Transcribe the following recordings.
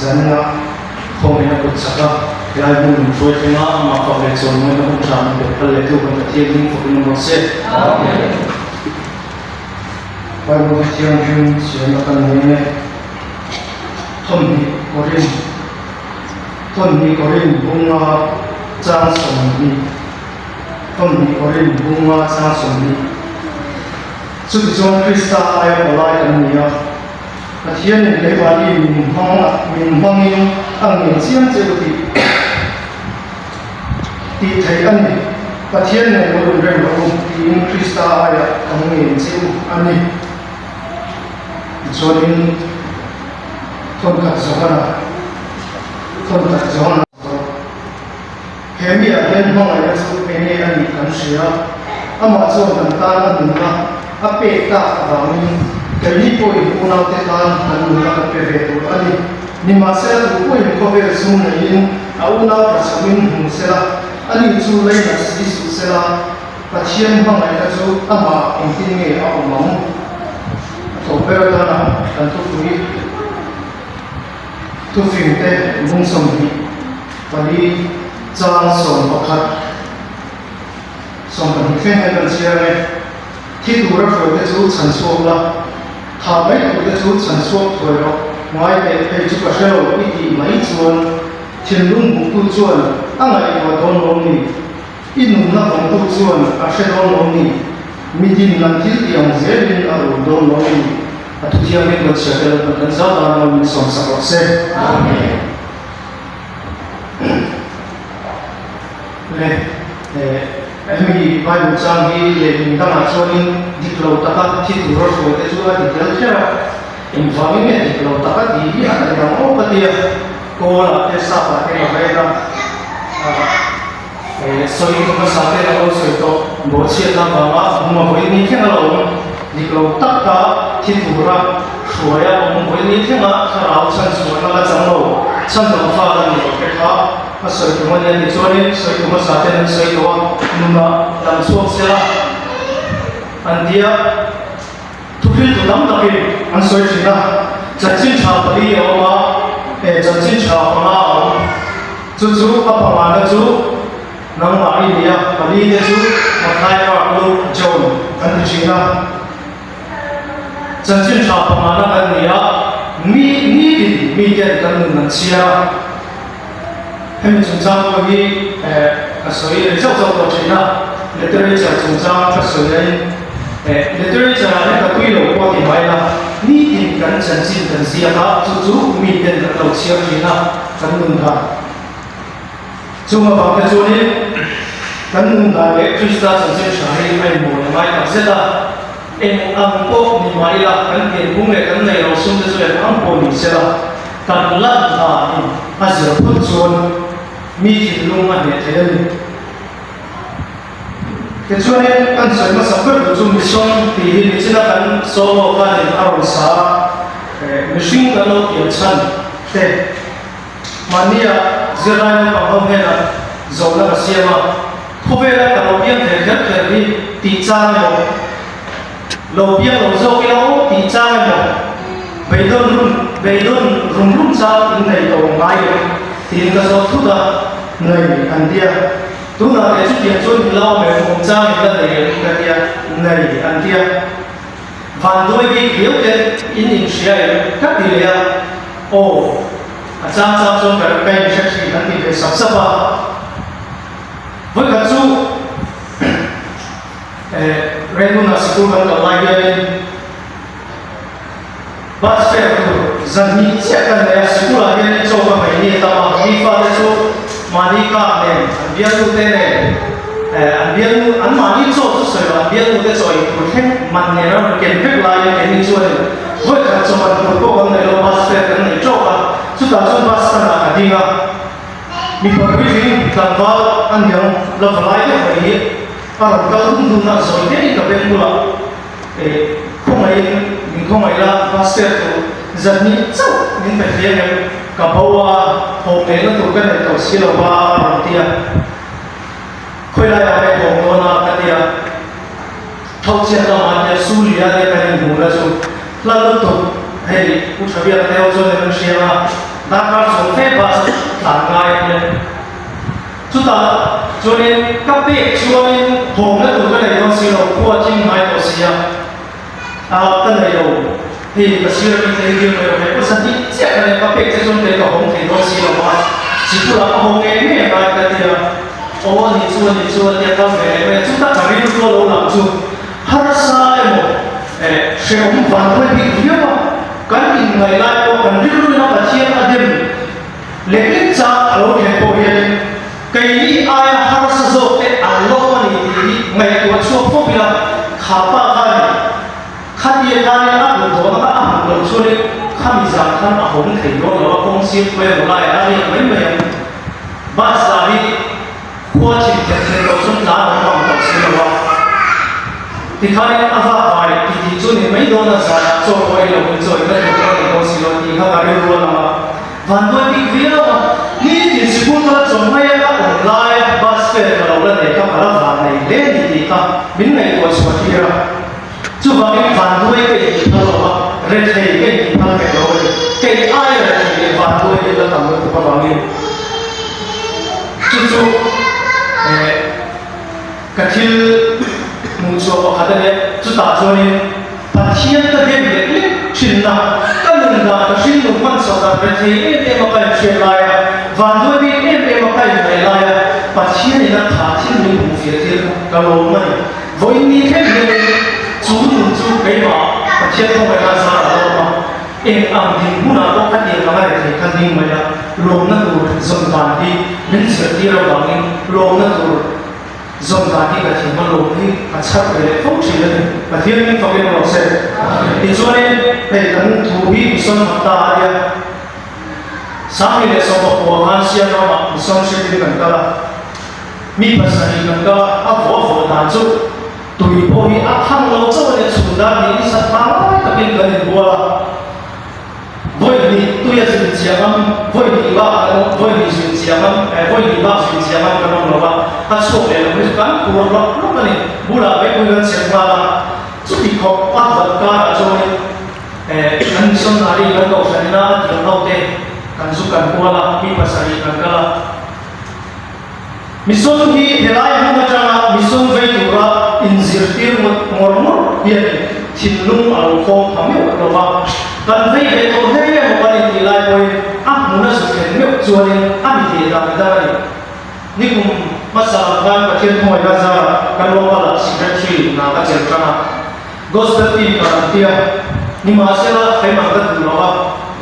dân ngã không nên có chắc là cái ai muốn chơi thì ngã mà có về chỗ mới nó không làm được cái lệ thuộc vào thiên linh phục linh một xe và một thiên linh chuyện là cần người này thôn đi có rin bunga trang sông đi thôn đi có rin bunga trang sông đi chút trong Krista ai ở lại anh nhớ là thiên linh lấy vào đi mình hoang in anh nhìn xem chơi thì thấy anh này và thiên này một đường rèn vào thì Krista ai anh nhìn xem anh này cho nên thôn cả gió hemi ở bên mong là số bên này anh cần sửa ama cho mình ta anh mình ta ape ta vào mình cái này coi cũng nào thế ta anh mình ta ape về rồi anh nhưng mà sẽ cũng coi có về số này áo nào là số mình không sẽ là anh chú lấy là sĩ số sẽ là và thiên mong là số ama anh tin nghe áo mong tổ bây giờ là anh tu phim te mung som hi pali chang som pakhat som kan khen hay kan chia ne thi tu ra phơi te chu chan suak la tha bai tu te chu chan suak thoi ro ngai te chu ka shelo iti mai chuan thil lung bu tu chuan angai wa don lo ni inum na bang tu chuan a shelo lo ni midin lan thil tiang zelin a ro don lo ni atau dia yang bersedia dengan zat dalam som sakose. Amin. Kami Bible canggih yang kita macurin di pulau takat itu terus buat juga di dalam infaminya di pulau takat di ada yang mau dia kola desa pakai mereka soal itu masalah kalau soal itu bocil dan bawa mau ini kalau di pulau takatที่ถูกรับช่วยผมวันนี้ที่มาถ้าเราฉันช่วยมาจังโลฉันต้องฟ้าแล้วนี่ก็แค่ว่ามาสวยตัวมันยังช่วยสวยตัวมันสาธิตสวยตัวนุ่มละดังสวกเสียอันเดียทุกที่ตัวนั้นตะกี้อันสวยจริงนะจัดจิ้นชาปลีเอามาจัดจิ้นชาปลาเอาจู่ๆอัปมาแล้วจู่น้องมาอีเดียปลีเนี่ยจู่มาทายว่าลูกโจนอันที่จริงนะ真正查不完那个你啊，你的跟你们吃啊，他们经常会所以叫做多钱啊，你对人家经常所以你对人家那个对了我的买啦，你的跟真正跟吃啊，就你的跟老吃钱啊，跟你他，就我帮他做的，跟你他的就是他真正啥的买买买是的。ang po ni Maria kan din kung kan nay rosun de so ang po ni sila kan lat na ni azir put zon mi tin lung ma ne thel ke chuan kan sai ma sabar du zum song ti hi ni china kan so mo ka ni aron sa machine kan lo ki chan te mania zira na pa ho na zo na siama khobela ka lo biang the khat ni ti cha mo lầu bia lầu dâu cái lỗ thì cha mà về đơn rung cha in này tổ ngay thì cái số thu da này anh tia thu là cái chút tiền chôn lâu về phòng cha người ta để cái tia này anh tia và đôi cái kiểu cái in share các điều này cha cho cái sẽ chỉ anh thì phải sắp với cả chú Regular school kan kalai bus fare tu zani siapa yang sekolah yang coba ini tahu hifa itu malika ni dia tu tene dia tu an mali coba tu saya dia tu tu saya itu kan mana kempen lain ini cuci buat cuma tu kau kan kalau bus fare kan itu coba sudah bus kan ada dia ni pergi tanpa an yang lepas lain ini kalau kau tu nak soal ni kau mula không ai là bác sĩ tu dân ni cháu những bệnh viện này cả bao hồ này nó tụ cái này tụ xí là ba rồi tia khơi lại ở đây hồ nó là cái tia thâu chuyện là mà tia xử lý ra cái này mù là rồi là nó tụ hay cũng phải biết theo cho nên mình xem là ta cả số phép và thả ngay lên chúng ta cho nên các vị cho nên hồn nó tụi cái này nó xí lộc qua chim hai tổ xí tân này đâu thì cái xí lộc cái gì mà cái cái sản phẩm chắc là các vị sẽ dùng cái hồn thì nó xí lộc mà chỉ là hồn cái này là cái gì à ô ni chua thì tao về chúng ta phải biết lo lâu làm chung hết sai một sẽ không phản đối bị thiếu mà cái gì ngày lại có cần biết luôn nó là chia ra điểm lấy cái cha ở cái bộ hiện cái gì ai hết sự dốt để ăn lo mà thì ngày tuổi chua phúc là khá ba cái khá nhiều cái áp dụng đó nó áp dụng cho nên khá bị giảm khá là hỗn thì nó là công sức về một lại là mấy mấy bắt ra đi qua trình thực hiện chúng ta là bằng tập sinh hoạt thì khai áp bài thì cho nên mấy đôi là sao cho quay đầu mình rồi cái điều này có sự thì các bạn đều là và tôi bị phía mà nghĩ thì sự muốn là trong mấy cái online bus fare là đầu để các bạn làm này lên thì các bên này có số kia chú bảo cái phản đối cái gì đó là rất hay cái gì đó cái ai là cái phản đối cái là tầm của các bạn nghe chú cái thứ muốn cho các bạn này chúng ta cho nên phát hiện cái điểm này chính là cái nguồn là cái sinh động văn hóa cái thế em mà cái chuyện này và đôi khi em mà cái này là phát hiện là phát hiện những vùng phía trên cái lỗ này với những cái này chú cái mà phát hiện không phải là sao là mà em ăn thì muốn là có cái gì cái này thì cái gì mà là lỗ nó đủ dùng bàn đi đến sự đi ra bằng cái lỗ nó đủ dùng cả đi cái chuyện mà lỗ đi à chắc về phúc chỉ là và thiên nhiên phong viên lỗ sẽ thì cho nên để cần thú vị xuân mặt ta đi sáng nay để sống ở phố Hàn Xuyên nó mà xuân sẽ đi gần cả mi phải sang đi gần cả áp phổ đàn chút tùy bồi áp thăng lâu cho nên chúng ta đi sát phá cái bên gần bùa với đi tôi là chuyện gì mà với đi ba với đi chuyện gì mà với đi ba chuyện gì mà cái nó là ta số này là cái cái của nó lúc này bù là cái người xem qua là chút thì khó bắt vật cả cho nên anh xuân này cái đầu sen là thì nó thế kan su kan qua là mi pasari kan kala mison hi helai mu ma changa mison ve tu ra inzirtir mor hian thinlung al khom thame lo ba kan ve ve to he mo kan ti lai poi a mu na su khen me chuan a mi ti da ni ni kum masa kan pa chen thoi ga za kan lo ba la secretary na ka chen changa gospel team ka tia ni ma se la fe ma ka tu lo ba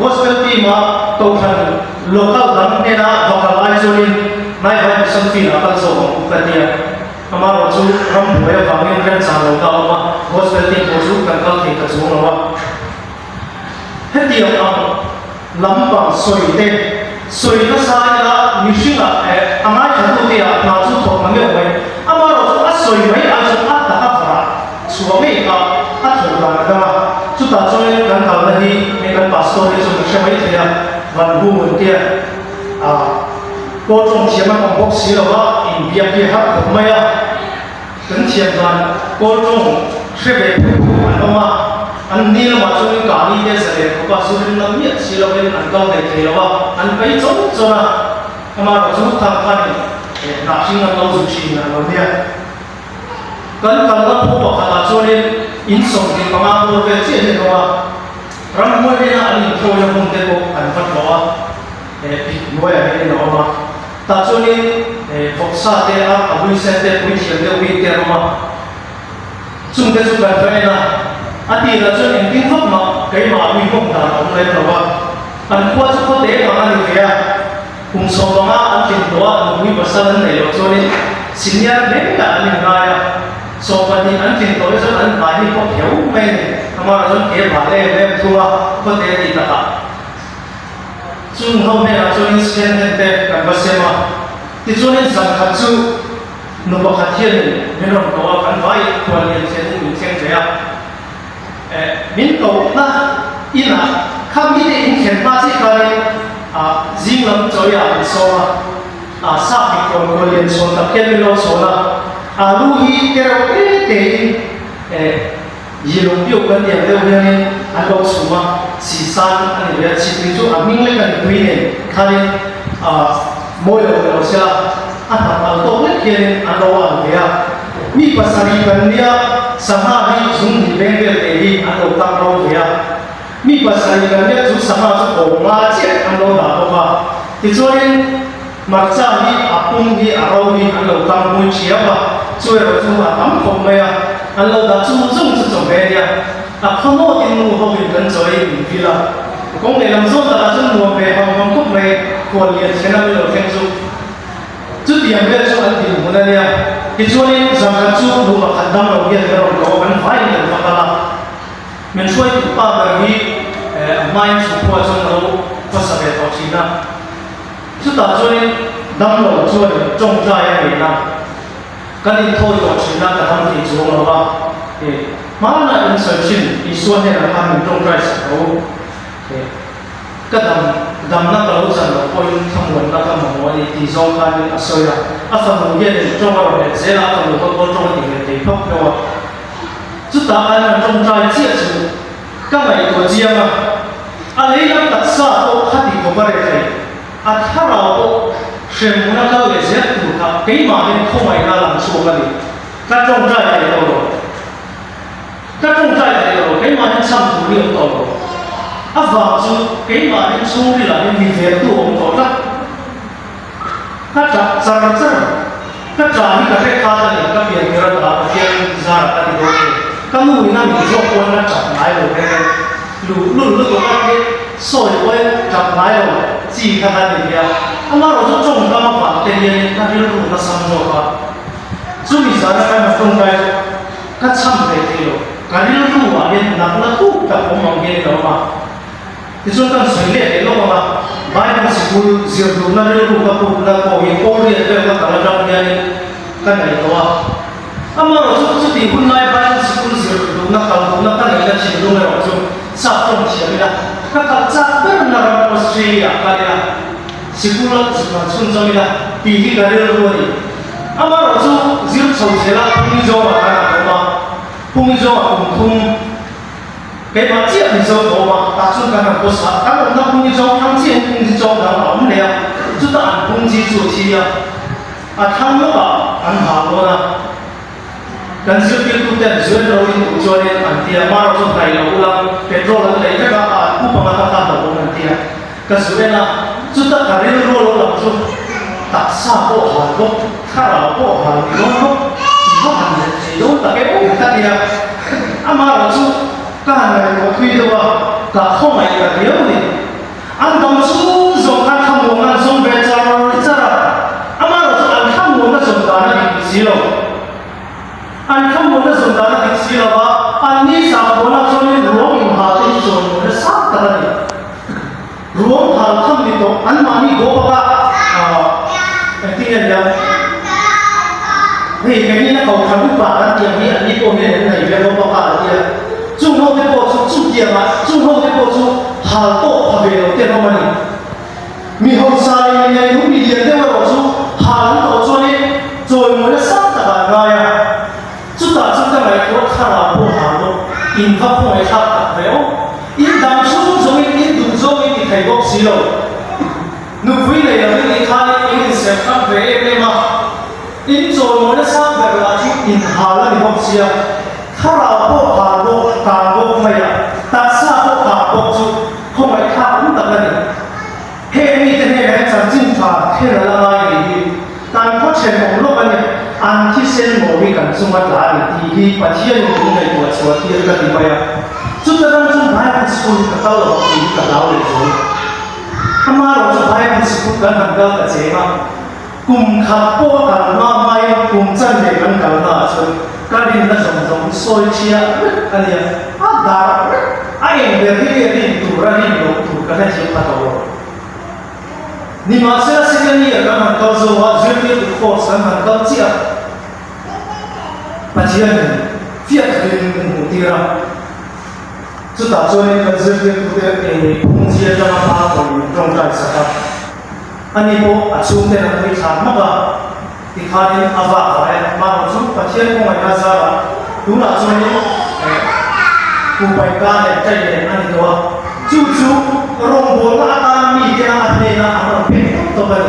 gospel team ma to than local ram ne na vocal cho nên mai vai sang phi là kan so ko ka tia amaro chu ram boya ka min ren sa lo ka ma gospel team ko chu kan ka thi ka chu lo ba he tia lam ba soi na sa la mi shi la amai than tu tia na chu thok ma me oi amaro chu a soi mai a chu a ta ka phara chu me ka a thok la da chu ta cho nên kan ka la hi me kan pastor ni chu me mai thia văn vu một tia cô trong chiếm mà còn bốc xí là vợ in bia bia hát của mày đến chiếm văn cô trong sẽ về anh mà anh đi là mà cho nên cả đi để sẽ có bác sĩ đến năm nhất xí là bên anh cao để thấy là vợ anh phải chống cho na mà có chút thằng anh nạp sinh là lâu rồi chỉ là làm gì cần nó phổ bạc là cho nên in sòng thì có mang đồ về chuyện này mà ram mo ni na ani thoi na mong te ko an fat lo pi mo ya ni no ma ta cho ni phoksa te a abui se te pui chiam te wi te ma chung te chu kan fa na ati la cho ni tin phok ma kai ma mi mong ta ong le lo ba an kwa chu ko te ma ani fe ya kum so lo ma an tin to a mi ba sa nan nei lo cho ni senior ne ka ani na ya so pa ni an tin to cho an ba ni ko thiếu me mà chúng kế bảo lên thua có thể đi tất cả chúng hôm nay là chúng xem đến đây cần phải xem mà thì chúng nên rằng thật sự nó có khả thiên nên nó có cần phải quan niệm xem những xem thế à mình cầu na in là không biết in hiện ba chiếc cái riêng lắm cho nhà số là sát thì còn quan niệm số tập kết với lo số là lưu ý cái cái gì lục biểu quan điểm đâu nha anh đâu xuống mà xì san anh ấy chỉ tin chú anh mình lấy cái túi này khai môi đầu xe anh thằng tốt nhất kia anh đâu anh kia mi pasari kan dia sahahi zum di bengkel tehi anh đâu tăng đâu kia mi pasari kan dia chú sama chú cổ ma chết anh đâu đã đâu mà thì cho nên mặc cha hi apung hi arau hi anh đâu tăng môi chia mà chui rồi chú mà tắm không mày anh đâu đã chú dùng chú trồng bé dia không có tiền mua không cần chơi vì là công nghệ làm sao ta chú mua về không có về còn liền sẽ làm được thêm chú chút tiền về chú anh tiền mua đây nha cái chú này rằng là chú đủ mà khăn đâm đầu tiên rồi có vẫn phải nhận ra là mìnhช่วยติดป้าแบบนี้ไม่สุขภาพจนเราก็สบายต่อชีวิตชุดต่อช่วยดำรงช่วยจงใจให้นะการที่โทษต่อชีวิตแต่ทำที่จูงเราว่ามาหน้าอินเซอร์ชินอีส่วนเนี่ยทำเป็นจงใจสักเขาก็ดำนักเราจะเราคอยทำวันนักทำวันนี้ที่จงการอัศยอาฟังดูเย็นจงเราเนี่ยเสียอาฟังดูก็จงที่เนี่ยที่พบเราชุดต่ออันนั้นจงใจเสียชูก็ไม่ตัวเจียมอะไรนั่นตัดซาโต้ขัดอีกคนอะไรถ้าเราเชื่อมันก็เลยเสียถูกครับเกี่ยมาเป็นข้อไม่น่าหลังชัวร์กันเลยก็จงใจไปเราก็จงใจไปเราเกี่ยมาเป็นซ้ำถูกเรื่องต่อเราฟังจูเกี่ยมาเป็นช่วงที่เราเป็นมีเฟรตัวของเราก็จะก็จะมีการเรียกค่าเนี่ยก็เปลี่ยนเรื่องราวเปลี่ยนสารพัดที่โดนก็นู่นนั่นมีช่วงคนนั้นจับหลายเลยรุ่นตัวนั้นเนี่ยสวยไว้จับหลายเลยจีขนาดนี้อ่ะถ้าเราจะจงกรรมฝันเตียนถ้าเรื่องรู้ก็สำคัญกว่าจุดนี้สารพัดมันตรงใจก็ช่ำเลยทีเดียวการเรื่องรู้ว่าเนี่ยนักนักทุกแต่ผมมองเห็นแล้วมาที่ส่วนการสวยเนี่ยเห็นแล้วมาบ้านมันสิคุณเสียดูนั่นเรื่องรู้ก็พูดแล้วก็ยังโอ้ยเรื่องก็การจับเนี่ยกันไหนตัวอามาเราจุดที่คุณนายบ้านสิคุณเสียดูนักการดูนักการเงินชิลดูเลยว่าจุดสับตรงเชียร์ไม่ได้ก็การจับเป็นนักออสเตรเลียกันเนี่ยสิคุณเราจุดนั้นชุนจะไม่ได้ปีที่การเรื่องรู้นี่อามาเราจุดสิคุณเขาเสียละพุ่งโจมาขนาดนั้นพุ่งโจมาพุ่งเก็บมาเจี๊ยบโจมาตาชุนกันนั้นก็สับถ้าเราพุ่งโจทั้งเจี๊ยบพุ่งโจทั้งหมดเลยจุดนั้นพุ่งจีจุดที่ทั้งหมดอันหาโลนะกันสิ่งที่ทุกท่านส่วนเราอินทุกส่วนอันที่มาเราส่งไปเราอุลังเปโตรอะไรก็ผู้ประมาทต่างๆตรงนั้นที่กันส่วนนั้นจุดการเรียนรู้เราจุดตัดสาโปหาโลข้าเราโปหาโลที่ว่ามันจะโดนตะเกียบกันที่อามาเราจุดการเรียนรู้ที่ว่าการเข้ามาอย่างเดียวนี่อันดำสูงส่งการทำงานส่งเวชาอามาเราจุดอันทำงานส่งการนั้นสิโลอันคำว่าสุนทรดิสิลาวะอันนี้สามคนเราจะเรียนรวมอิมหาติชนและสักตะนี้รวมหาคำนี้ตัวอันมานี่โกบะที่เนี่ยยังเฮ้ยแค่นี้นะเขาทำรูปแบบนั้นอย่างนี้อันนี้พวกนี้ไหนเรียกว่าบ้าเนี่ยจุ่มเขาได้พอจุ่มเดียวมาจุ่มเขาได้พอจุ่มหาโต๊ะพาเวลเต็มห้องมันมีห้องทรายในห้องมีเดียได้ว่าจุ่มหาโต๊ะช่วยโจยมันจะสักตะกันไงจุดต่างจุดต่างอะไรก็ข้าราผู้หาโลอินทับผู้ไม่ทับตัดเร็วอินดำชุ่มจงอินดูจงอินที่ไทยบอกสิโลนุวิเลยยังไม่ขายอินเสพกันเวเลยมาอินโจมันจะสร้างแบบว่าที่อินหาแล้วนี่บอกเสียข้าราผู้หาโลกาบอกไม่อะตัดซาผู้หาบอกจุดผู้ไม่ทับมันตัดกันนี่เฮ้มีแต่เนี่ยจะจิ้มขาเท่าละลายดีแต่พอเช่นของโลกอันเนี่ยอันที่เส้นโมวิกันสมัติหลายที่ปัจจัยอยู่ในตัวส่วนที่เรื่องที่ไปอ่ะจุดนั้นจุดหมายเป็นสกุลกับเราที่กับเราเลยจุดทำไมเราจุดหมายเป็นสกุลกันกับเจ้ามากุมขับโป้กันมาไม่กุมจันเด็กกันกันมาจนการดินนั้นจงซอยเชียอันนี้ดาไอ้เรื่องที่เรื่องถูกระดิ่งลงถูกกันให้เชื่อมต่อนี่มาเสียสิ่งนี้กันมันก็จะว่าจุดที่ถูกโฟกัสมันก็เจียปัจจัยนี้เทียบกันมุติระจุดต่างส่วนนี้ก็จะเป็นตัวเองพุ่งเสียจะมาพาคนตรงใจสักอันนี้พวกอาชุมเดินไปถามมาว่าที่ขาดินอาว่าอะไรมาอาชุมปัจจัยของมันก็จะดูหน้าส่วนนี้ cụ bài ca để chạy để ăn đó chú rong bồn na ta mi cái na này na ăn bể to vậy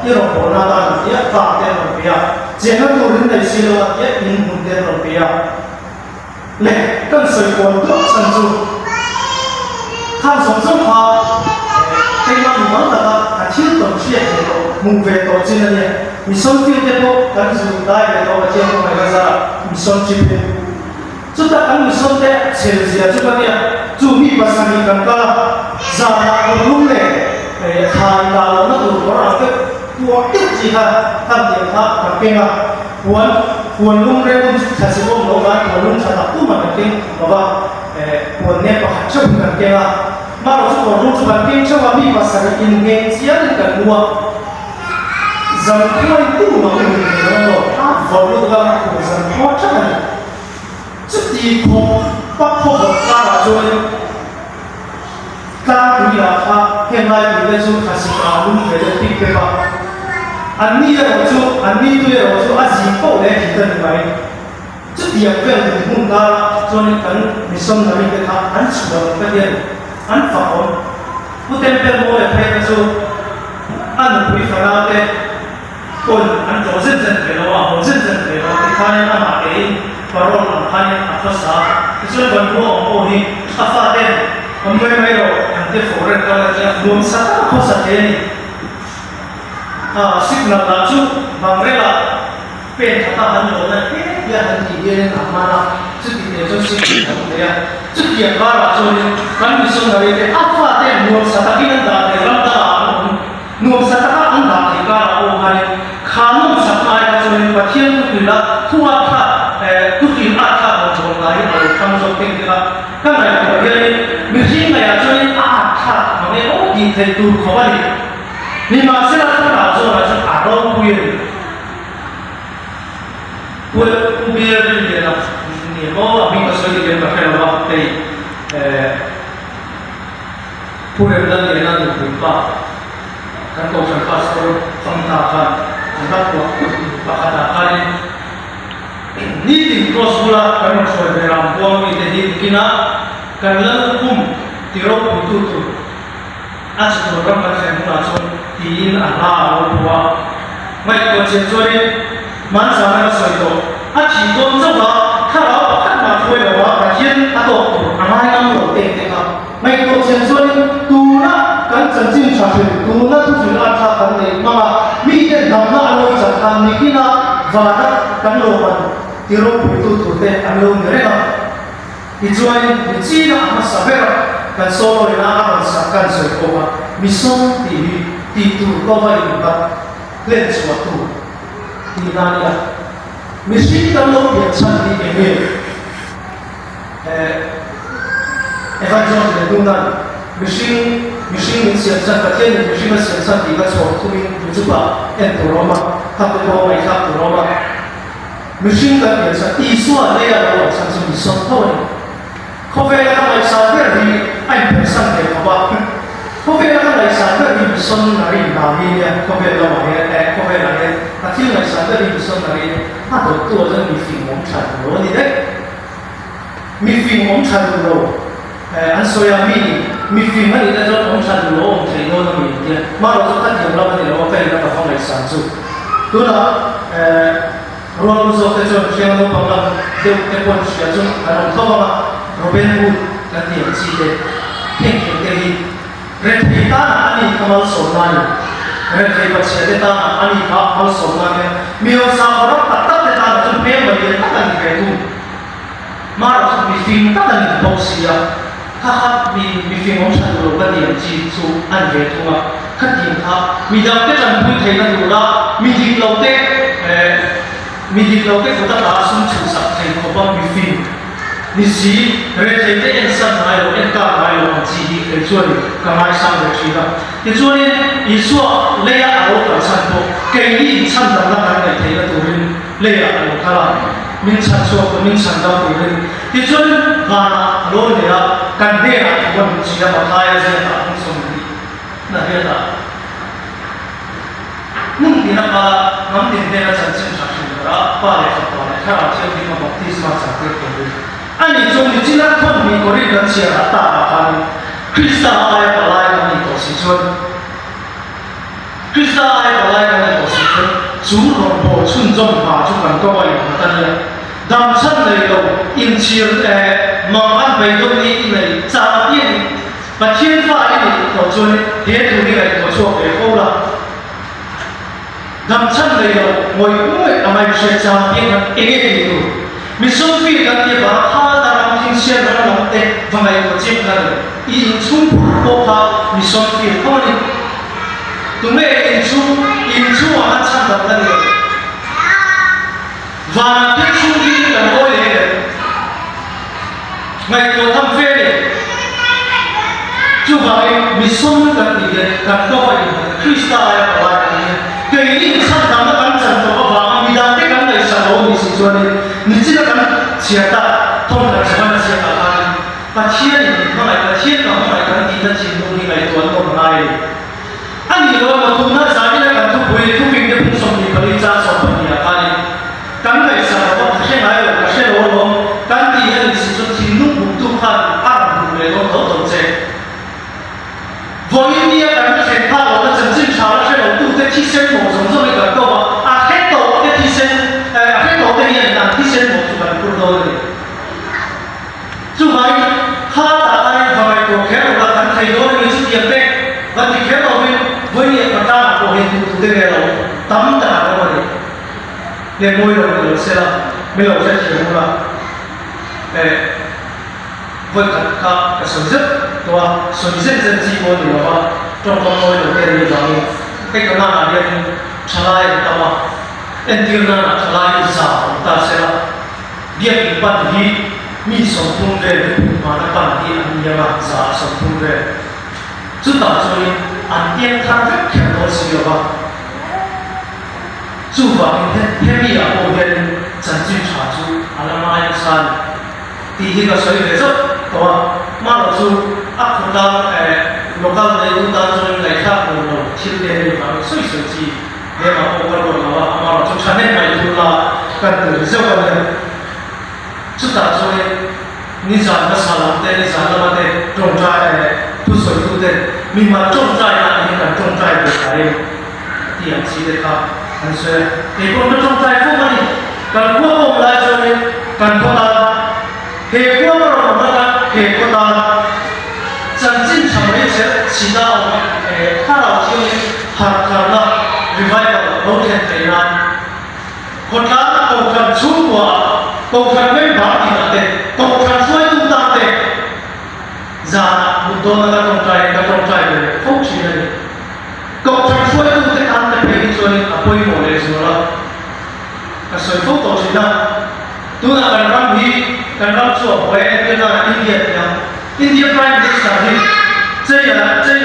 cái rong bồn na ta cái phạt tiền rồi bây giờ nó tôi đến đây xin lỗi cái in bồn tiền rồi bây giờ lệ cần sợi quần tốt sẵn chú tham sống sống hòa cái mà mình muốn là thiếu tổng chuyện thì mùng về tổ chức này mình sống phiêu thế bộ cần dùng đại về tổ chức của mình ra mình sống chim về chúng ta ăn mình sống thế sẽ gì chúng ta nhỉ chú mi và sang mình cần cả ra là lúc này khai đào nó đủ có là cái cuộc tiếp gì ha tham điểm ha cần kinh à cuốn lung rêu thật sự không lâu lắm cuốn lung thật tu mà cần kinh và cuốn nét và hạt châu cần kinh à mà nó cuốn lung cần kinh cho mình và sang in nghe chia lên cần mua dần thôi tu mà mình nó vào lúc đó cũng dần khó chắc là chút gì không bắt không được ra là rồi ta cũng là hiện nay mình đang dùng khả năng ảo lung về được tích cực anh đi rồi chú anh đi tôi rồi chú anh gì có lẽ thì cần phải chút điểm về thì muốn ta cho nên anh mình sống là mình cái thằng anh chủ động cái gì anh phá hỏng bút tên bên môi là thấy chú anh bị phá ra cái còn anh có rất dần về nó họ rất dần về nó cái khai anh mà cái và rồi làm khai anh phát xạ cái chuyện vẫn có ông đi phá tên ông mấy rồi anh tiếp phổ ra cái là muốn sát không sát thế signal là chú bằng cái là bên thằng ta hắn nói là cái giờ hắn chỉ đi lên làm mà là chút gì để cho signal không đấy chút gì ba là cho nên hắn bị xong rồi cái áp phạt đấy muốn sát cái này đã để làm ta muốn sát cái anh đã thì cả là ô hay khám một sát ai cho nên bắt thiên cứ là thua thà cứ tìm áp thà một chỗ này rồi tham gia tiếng cái là cái này của cái mình riêng này cho nên áp thà mà cái ô gì thì tu khó vậy nhưng mà sẽ là cái nào rồi là chúng ta đâu quyền bây giờ thì là nhiều có mình có số tiền mà phải là thì phụ huynh là người nào được ba các cô chẳng có số phong ta khăn các cô bà khát khăn ní tình cross bula cái một số về làm buông như thế thì kina cần lớn cung tiêu tu anh sẽ nói rằng cái này là cho tin Allah Allah mấy con chuyện cho nên mang sang cái sợi đồ anh chỉ tôn trọng làถ้าเราขัดมาช่วยเราว่าประเทศอัตโตอะไรนั่งหลงเต็งนะครับไม่ตัวเช่นส่วนตูนะกันจันจินชาติตูนะทุกสิ่งอันทากันเลยมามีแต่ดำนะอารมณ์จากการมีกินะวาระกันโลมันที่เราพูดถึงแต่อารมณ์เนี่ยนะที่ช่วยจีนะมาสับเปร่ากันโซ่เลยนะอาสักกันสวยกว่ามิส่งที่ตูก็ไม่รู้ว่าเล่นสวัสดิ์ที่นั่นเนี่ยมิสิ่งที่เราเปลี่ยนชั้นที่เองevangelho de Luna machine mình xem sang cái thiên mình xem sang thì cái số thu mình ví dụ là em tổ Roma tháp tổ Roma hay tháp tổ Roma machine cái biển sang đi xóa đây là đồ sang sự bị sống thôi không phải là cái sáng cái gì anh phải sang để mà bạn không phải là cái sáng cái gì bị sống là gì nào đi nha không phải là không phải là cái thiên là sáng cái gì bị sống là gì他都做着米粉红产罗的嘞米粉红产罗anh soi mi phim anh đã cho ông sản lúa ông thấy nó mình kia mà nó cho khách hàng nó thì nó phải là không phải sản xuất đó là rồi rồi cái chỗ xem nó bằng là đều cái quan sử dụng anh không có mà Robin Hood là điểm gì đấy hiện cái gì rồi thì ta anh đi tham gia sổ này rồi thì bác sĩ ta anh đi tham gia sổ này miêu sao đó tất tất ta là chúng em mà hiện tất cả những cái thu mà nó mi phim tất cả những bộ gì àถ้ามีฟิล์มของฉันรู้ว่าเดี๋ยวจีซูอันเวทุงอ่ะขัดยิงครับมีดาวเต้จันพูดเทนันอยู่ละมีดิบเราเต้คนตั้งตาสุ่มชูสักเทนเขาบอกมีฟิล์มนี่สิเรื่องเต้เอ็นสันไม่รู้เอ็นกาไม่รู้จีดีเป็นส่วนก็ไม่สร้างเลยชีวิตที่ส่วนนี้อีส่วนเลี้ยเอากับฉันพวกเกี่ยฉันทำงานในเทนันตัวนี้เลี้ยเอาขนาดมินฉันชัวร์มินฉันดาวตัวนี้ที่ส่วนงานโลเนี่ยกันเดียร์วันที่จะมาทายเสียงของสมุทรนั่นเองนะมึงที่นักบาลน้ำดินเดียร์ฉันจึงชักชวนเราป้าเลยสักวันถ้าเราเชื่อที่มาบอกที่สมาชิกเกิดขึ้น anh ấy trong những chuyện đó khôngมีคนที่กันเสียตากันคริสต์อะไรอะไรกันนี่ตัวสิชนคริสต์อะไรอะไรกันนี่ตัวสิชนจูนรบชุนจงหาจุกันก็ว่าอย่างนั้นเนี่ยดำชั้นเลยเราอินเชียร์มองอันไปตรงนี้ในจ่าเพียงมาเทียนฟ้านี่ตัวชนเดี๋ยวดูนี่ไงตัวโชคเอ๋เขาละดำชั้นเลยเรามวยอุ้ยทำไมเชียร์จ่าเพียงเองเองดูมิสซิฟีกันที่ว่าถ้าตามที่เชียร์เราเตะทำไมตัวเจ็บกันอินชุ่มพวกเขามิสซิฟีเขาเนี่ยตัวแม่อินชุ่มอาชั้นแบบนั้นเลยวันที่ชุ่มที่กันโอ้ยเลยไม่ตัวทำเฟรนจู่ว่ามิสซิฟีกันที่กันก็ว่าคริสต์อะไรอะไรเนี่ยเกี่ยนี่ชั้นทำกันจังตัวว่ามีดาวที่กันในสโลมิสิจวนนี่ที่กันเสียตาท่องกันสมัยเสียตากันปะเทียนเมื่อไหร่ปะเทียนเมื่อไหร่กันที่นั่นสิ่งนู้นนี่ไงตัวนู้นไงอันนี้เรามาทุ่มหน้าสายนี่กันทุกวันทุกปีจะพุ่งส่งมีผลิตจากสองปีอ่ะกันในสารพัดเช่นไรหรือเช่นโอ้โหกันที่นั่นสิ่งที่ทิ้งนุ่มบุกทุกขันอ่านบุกเลยต้องเขาต้องเจ็บวันนี้กันเห็นภาพเราจะจิ้มชาแล้วเช่นเราตู้เต็มที่เส้นหมดสมมติกันก็ว่าแค่โตเต็มที่เส้นแค่โตเต็มที่นั่นที่เส้นหมดทุกคนพูดเลยจู่ไปข้าตาไอ้ทำไมตัวแค่เราทำไทยโน้นมีชุดเยี่ยมเด็กวันที่แค่เราเป็นวันนี้ประกาศโอ้เห็นตัวเต็มเราตั้มตาเราเลยเรียนมวยเราเสียละไม่เราใช้เสียงเราวันกันข้ากระสุนซึตัวสุนเส้นเส้นจีบวันนี้ว่าตรงมวยเราเรียนอยู่ตรงนี้ไอ้คนนั้นเรียนชลายตามว่าเอ็นที่นั้นชลายสาวตาเสียละเรียนอีกปัจจุบันมีสมภูมิเรื่องมาในปัจจุบันอันนี้ว่าสาสมภูมิเรื่องจุดต่อไปอันเดียนทางแค่ตัวสิ่งว่าจู่ว่าเฮมีอาโอเดนจันจิชาจูอาลามาอิสันที่ที่ก็สวยเลยสุดตัวมาเราจูอักขระโลกาลในอุตสาหกรรมในข้าวโพดที่เรียนอยู่มาสวยๆจีเดี๋ยวมาโอกาสเราว่ามาเราจูชาเนตไปดูละกันตื่นเช้ากันเลยจุดต่อไปนิจานภาษาลังเตนิจานละมาเตตรงใจผู้สวยทุกเตมีมาตรงใจนะนี่กันตรงใจเป็นอะไรที่อันซีเด็กครับอันเสียเด็กคนตรงใจพวกมันกันพวกผมลายจนกันพวกตาเหตุพวกเราหมดละเหตุพวกตาจันจินทำให้เสียสีดาวถ้าเราที่หักกันละรีไวล์เราเห็นใจนั้นคนนั้นเอากันชุ่มกว่าเอากันไม่บาดที่นั่นเองเอากันช่วยตุ้มตาเองจาบุตรนั้นก็ตรงใจเลยฟุกชีเลยเอากันช่วยตุ้มเตอันเตเป็นส่วนอภัยหมดเลยส่วนละก็ส่วนฟุกตัวชีนะตัวนั้นกันรำฮีกันรำชั่วไปเอ็นนั้นอินเดียเนี่ยอินเดียพรายมินิสเตอร์ที่เจ้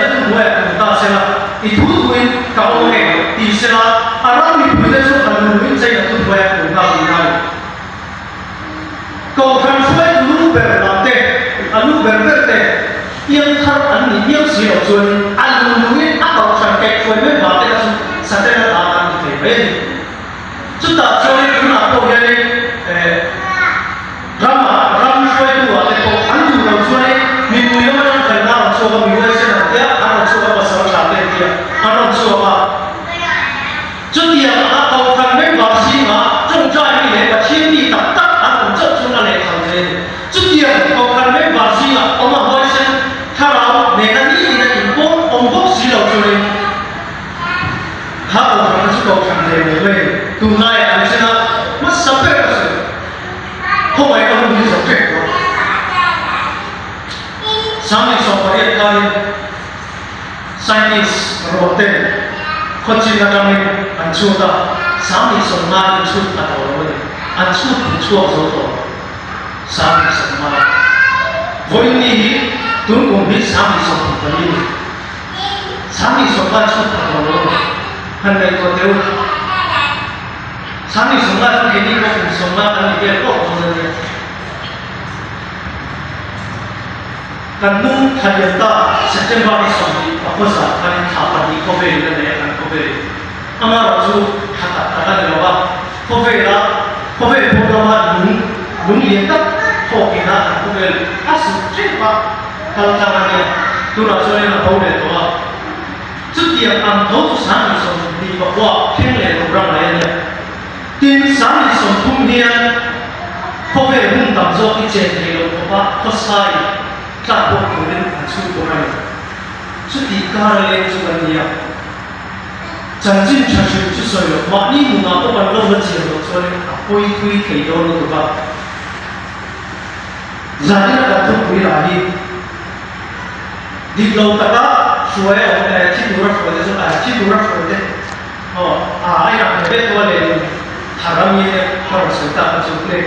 าตุ้มไว้ตุ้มตาเสร็จละอีทุกคนเขาเองที่เสร็จละอารามีผู้เล่นสุดท้ายนู้นเจ้าตุ้มไว้ตุ้มตาดีนั่นก็การช่วยลูกเบอร์นั่นเต้ลูกเบอร์เต้ยังทัดอันนี้ยังเสียจนอันนู้นนี่อันเราสังเกตช่วยไม่บาดเลยสังเกตตาอันนี้เป็นจุดตัดช่วยคุณอาตัวยันรำช่วยตัวแต่พออันนู้นเราช่วยมีผู้ยังไม่ได้เราช่วยมีไว้เช่นนั้นเดียอันเราช่วยภาษาชาติเดียอันเราช่วยว่าจุดเดียวอันเราทำไม่บาดสิมาจงใจไม่เห็นว่าเชี่ยนี่ตัดอันผมจะช่วยอะไรทำเลยจุดเดียวเราทำไม่บาดสิมาเอามาไว้เช่นถ้าเราในนั้นนี่ในนั้นพวกองค์พวกสีเราช่วยถ้าเราทำจุดเราทำเลยดูนายอันนี้นะมันสับเปลือกสิพวกไอ้คนนี้สับเปลือกสามีสองคนเองscientist robotin kocin na kami ang chuta sami soma ang chuta tawag ang chuta chuta zoto sami soma voini tun kumbi sami soma kali sami soma chuta tawag hanai ko teu sami soma kini ko soma kali dia ko kan nung kanyata September isong ako sa kanin kapan di kobe na kan kobe amara ju kata nila ba kobe po naman nung yeta ko kaltangania tuna choi na hole to chút tiệm ăn thấu sáng thì sống đi vào qua thiên lệ của răng này nhé tin sáng thì sống thung hiền không về hung tầm do cái chuyện thì nó có ba có sai cả bộ của nên phải suy của này chút đi cả lên chút gần nhiều chẳng chính chẳng chịu chút soi rồi mà đi mùng nào có bằng lâu hơn chiều rồi cho nên quay quy thấy đâu nữa của bạn giá đi là không quý lại đi lâu tất cả suy ở chỉ đủ rồi đấy chỉ đủ rồi đấy ai làm cái đó là haram như thế haram sự ta phải chịu đấy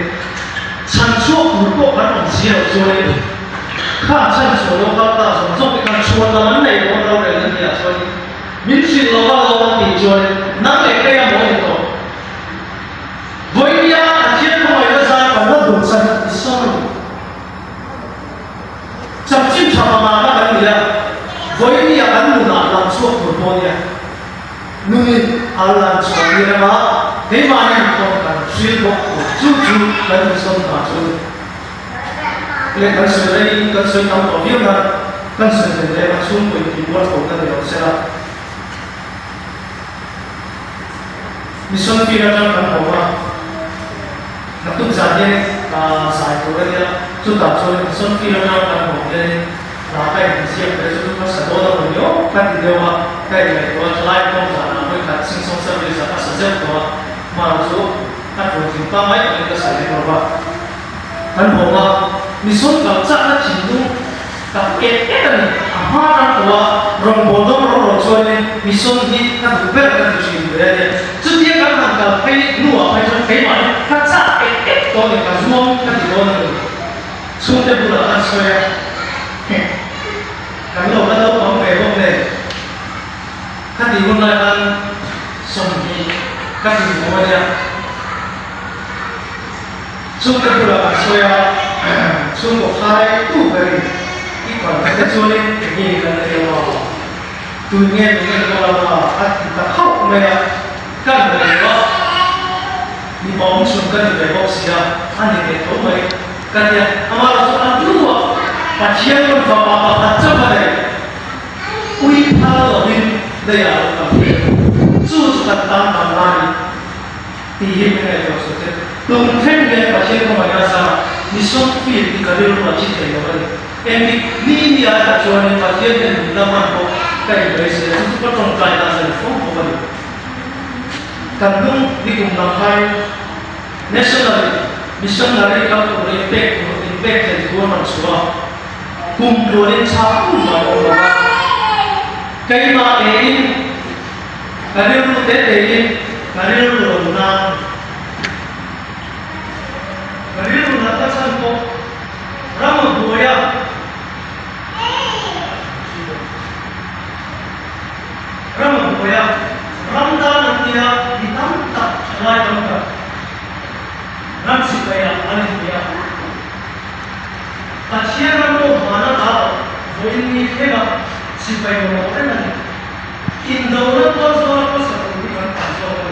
sản xuất của bộ phận làm gì ở chỗ này khá sản xuất nó ta sản xuất cái sản xuất nó này nó đâu để làm gì ở chỗ này mình chỉ lo lo thì chỗ này nắm lấy cái gì mỗi chỗ với nhà chiến không phải là sao còn nó đủ sản sao chậm chim chậm mà nó là gì à với nhà ăn mù nào làm suốt một món nha nhưng ăn làm suốt như mà thế mà anh không cần xuyên bộ chú cần sống mà chú lên cần sửa đây cần sửa trong tổ viên là cần sửa để mà xuống với thì muốn của cần được sẽ là mission phi ra trong cần hậu mà nó cũng giải như giải của đây chúng ta cho mission phi ra trong cần hậu đây là cái gì cái chúng ta sẽ đo được nhiều cái điều mà cái này của slide không phải là với cả sinh sống service là sẽ rất của mà số các phần chúng ta mấy cái sẽ được rồi kan homa mission ka cha na chindu ka et ani amara kwa rong bodong ro chone mission hi ka ber ka chin bre chu tie ka han ka phai nuwa phai chon phai ma ka cha et to ni ka zuom ka ti don ni sun te bula an soya kan lo ka lo pang ve bong ne ka ti bun la kan som hi ka ti mo ya chúng ta vừa là soya chúng một hai tu về cái còn cái cho nên cái gì là điều tôi nghe nó là ăn ta khóc này các người đó đi bóng xuống cái về bóng xìa ăn thì để tối mày cái gì mà là số ăn luôn và chiên luôn và chấp vào đây uy phá ở bên đây là tập chú ta tam tam này thì hiện nay là số thế tung thêm cái phát triển của mình là sao mission field thì cái điều mà chỉ thấy rồi em đi đi à cho nên phát triển đến năm năm có cái đấy sẽ chúng ta trong trái ta sẽ không có vấn đề cần luôn đi cùng làm hai national mission là đi cao của impact thì của nó số cùng rồi đến sao cũng mà cái mà cái điều cái điều là Kalian mengatakan kok Rama buaya Ramda nantiya ditangkap oleh tangkap Ram supaya alih dia Pasien Ramo mana tahu Boini kena supaya mau lagi Indaulah pasal bukan pasal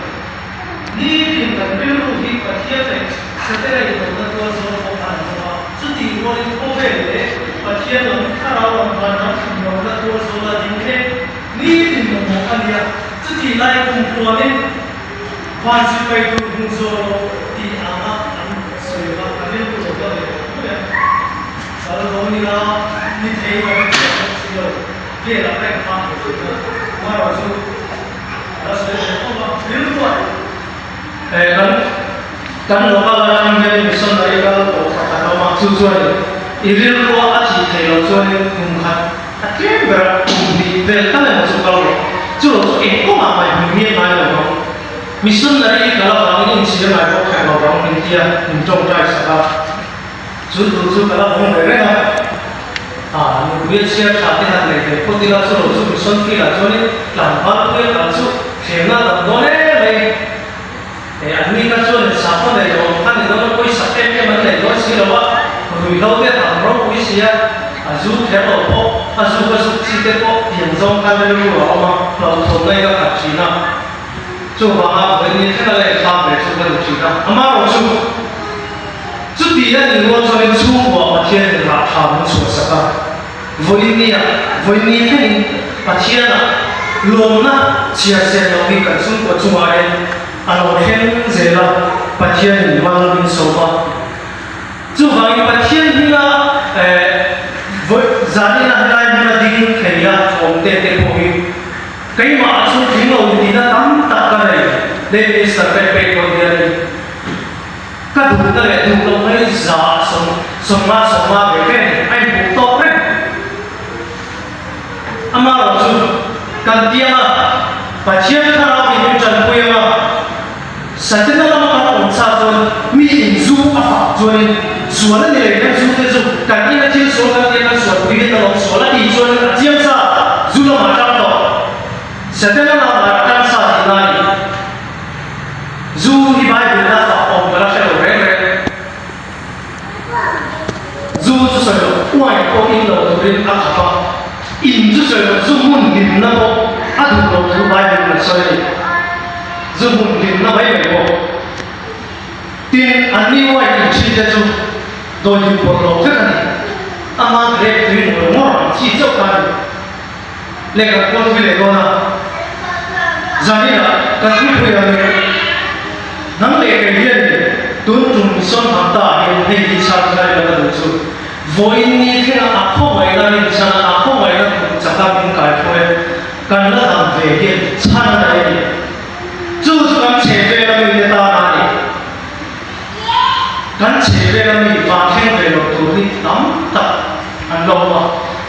Ni tinggal dulu di pasien setelah itu tentu saja bukan semua. Jadi orang itu boleh, pasien orang kalau orang orang tentu saja ini ni bukan dia. Jadi lain kumpulan wajib itu muncul di anak sewa kalian itu boleh. Kalau orang ni terima dia lah yang faham itu. Mana tu? Rasanya orang biluan. Kan lokal orang yang mission dari kalau kata maksud soalnya, iril luar aci kalau soalnya kumhat, akhirnya berkumpi belkan yang masuk kalau, cuma ekor apa yang ini mana mission dari kalau orang ini sih mana kalau orang India mencong cai sekarang, justru kalau orang mereka, dia siap latihan lagi, kau tidak suruh mission kita soalnya lambat tu yang langsung, kena boleh lagi. Admi kan so ni siapa ni orang kan ni orang koi sakit ke mana ni orang sih lawa, ruilau dia tak orang koi sih azu kena apa, azu sih apa yang zong kan ni orang kalau thong ni kan tak Cina, coba ini kan ada yang betul betul Cina, amar orang tu dia ni orang so ni semua macam ni lah, orang semua sekarang, voi ni hen pathiana lomna chia se lo bi kan sum ko chunga en alo hen zela pathian mang bin soma chu vai pathian hila voi zani na lai na ding khaya om te te ko hi kai ma chu ding lo ni na tam ta ka nei le ni sa pe pe ko dia ni ka du na le du lo mai za som ma be ke ai bu to pe ama lo chu kan dia ma pathian ka ra bi chan pu ya ma sa te na ma ka on sa zo mi in zu a fa zo ni zuo na ni le ka zu te zu kan ni na chi so ka dia na so pu ni na lo so la di zo na jiam sa zu lo ma ta to sa te na ma ta sa ni na ni zu hi bai bu na fa om ka la sha lo re re zu zu sa lo wai ko in lo to rin a ka in zu sa lo zu mun lim na ko a du lo zu bai bu na so ni zu mun lim na bai bai ko tin an ni wai ki chi te zu do yu ko lo ka ni ama gre tin mo mo chi zo ka ni le ka ko vi le ko na zani na ka ni pu ya ni nang le ke yen ni tun tum son ha ta ni he ki cha ka le ka du chu voi ni the a kho mai na ni cha a kho mai na cha ta bin kai phoi kan la ham ve ke cha na dai ni chu chu kam che ve la mi ne ta na ni kan che ve la mi va khen ve lo tu ni tam ta an lo ma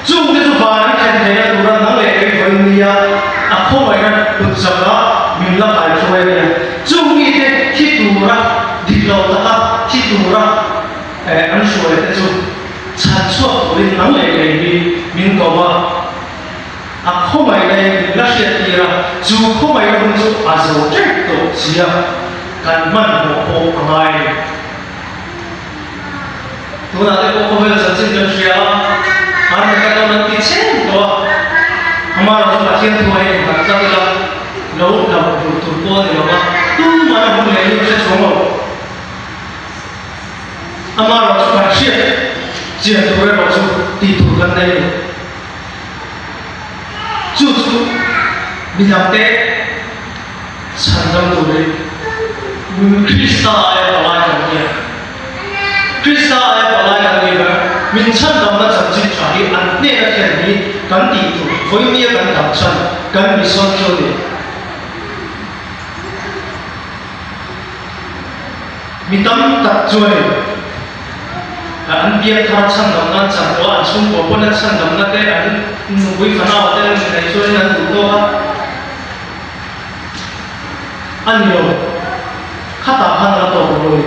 chu ke chu va na khen ve na tu ra nang le ke voi ni ya a kho mai na tu cha ka min la kai phoi ni chu ni te ki tu ra di lo ta ka ki tu ra an shuo le te chu chan suo tu ni nang le ke ni min ko wa a kho mai le la she ti ra chu kho mai ra chu a zo che to sia kan man mo ko mai tu na te ko ho sa chin kan sia har ka ka man ti chen to hamara so la chen tu hai ka cha la lo la tu ko ni ma tu ma na hu le ni che chong lo amara so ka sia jian tu re lo chu ti tu kan dai chu chu bi dam te san dam tu le krista ai pa lai ka ni krista ai pa lai ka ni ba min chan dam na chan chi cha hi an ne ka khen ni kan ti tu voi mi kan dam chan kan mi son cho ni mi tam tak choi an biak thar chan dam na chan lo an sum ko pon chan dam na te an vui phana wa te nei so ni an tu to ha an yo khata phan la to ko ni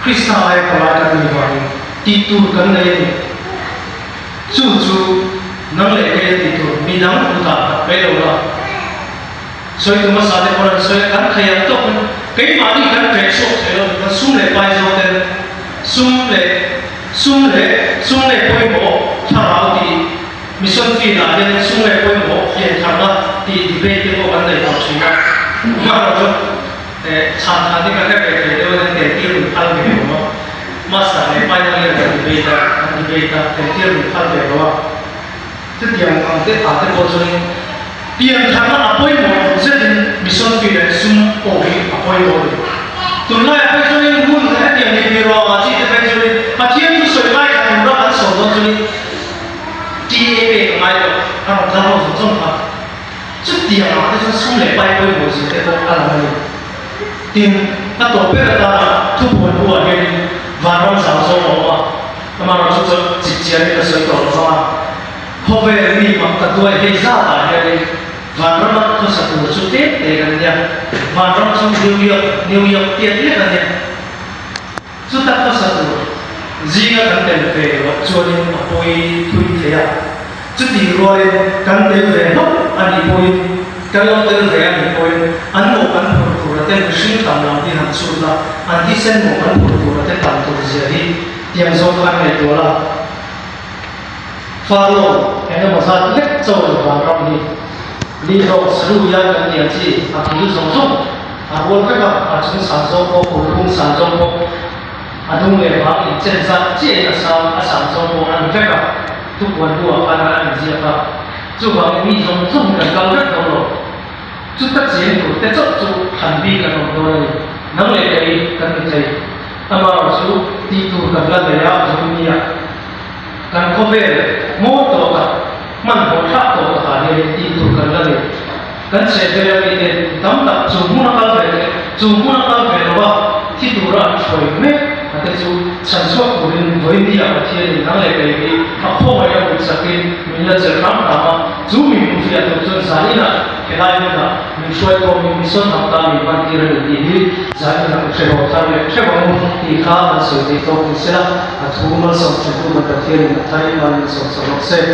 krista ai ka la ka ni wa ni ti tu kan nei ni chu chu nang le ke ti tu mi nang ku ta pe lo la soi tu ma sa de por soi kan khaya to kai ma ni kan pe so se lo kan sum le pai so te sum le poi mo tha rao ti mission fi na de sum le poi mo yen tha na ti be te ko kan nei ta chi na ma ro cha tha ni ka ke pe de o de ti ru phal ke mo ma sa le pai na le ka be ta te ti ru phal ke ro te tiang ang te ta te ko so ni pian tha na apoi mo se din mission fi le sum o hi apoi mo tun lai apoi so ni mun ka tiang ni pi ro ma chi te pe so ni pathian tu soi mai ka ra an so do so ni ti e pe mai lo ka ro da ho so chong ha chu tiang ma te sum le pai poi mo si te ko ala ni tin ka to pe ra ta thu pon bu a ni va ron sa so mo ma ma ro chu chi chi ni ka so to so ma ho ve ni ma ta tu ai he za ta ni va ron ma ko sa tu chu te kan ya va ron sum New York tiet le kan ya chu ta ko sa tu zinga kan ten fe wa chuan in apoi thui the ya chu ti roi kan ten fe no ani poi kan lo ten fe ani poi an mo kan phur phur te shin tam lam ti han chu la an ti sen mo kan phur phur te tam tu zia hi tiang zo kan nei to la follow ena ma sa lek zo wa ram ni li ro sru ya kan ni chi a ki song song a wol ka a chung sa zo ko ko kung sa zo ko adung le ba in chen sa che na sa a sa zo ko an fe ka ทุกวันตัวอาณาเจียครับจู่ว่ามีจงจุ่มกันเกาลัดตลอดจุดตัดเสียงตัวแต่จุดหันบีกันตลอดนั่งเลยกันไม่ใจอามาสู่ตีตัวกันละเดียร์จุ่มเนี่ยกันเขาเวรโม่ตัวกันมันหัวทับตัวกันเลยตีตัวกันละเดียร์กันเสียเวลาไม่เดินตั้มตัดจุ่มมุนกันเลยจุ่มมุนกันเลยว่าที่ตัวเราช่วยไหมแต่จู่ฉันชอบคนวันนี้อาทิตย์นั่งเลยมาพ่อมาอย่างสักทีมีเรื่องจะทำตามจู่มีผู้ที่ตัวจนสารีนะแค่ได้นะมีช่วยตัวมีส่วนทำตามมีบันทึกเรื่องดีๆสารีนะเชื่อว่าทำเลยเชื่อว่ามุที่ข้ามันสุดที่ตัวที่เสียทุกมันส่งถึงตัวมันจะเที่ยวไทยมันส่งสนุกเสีย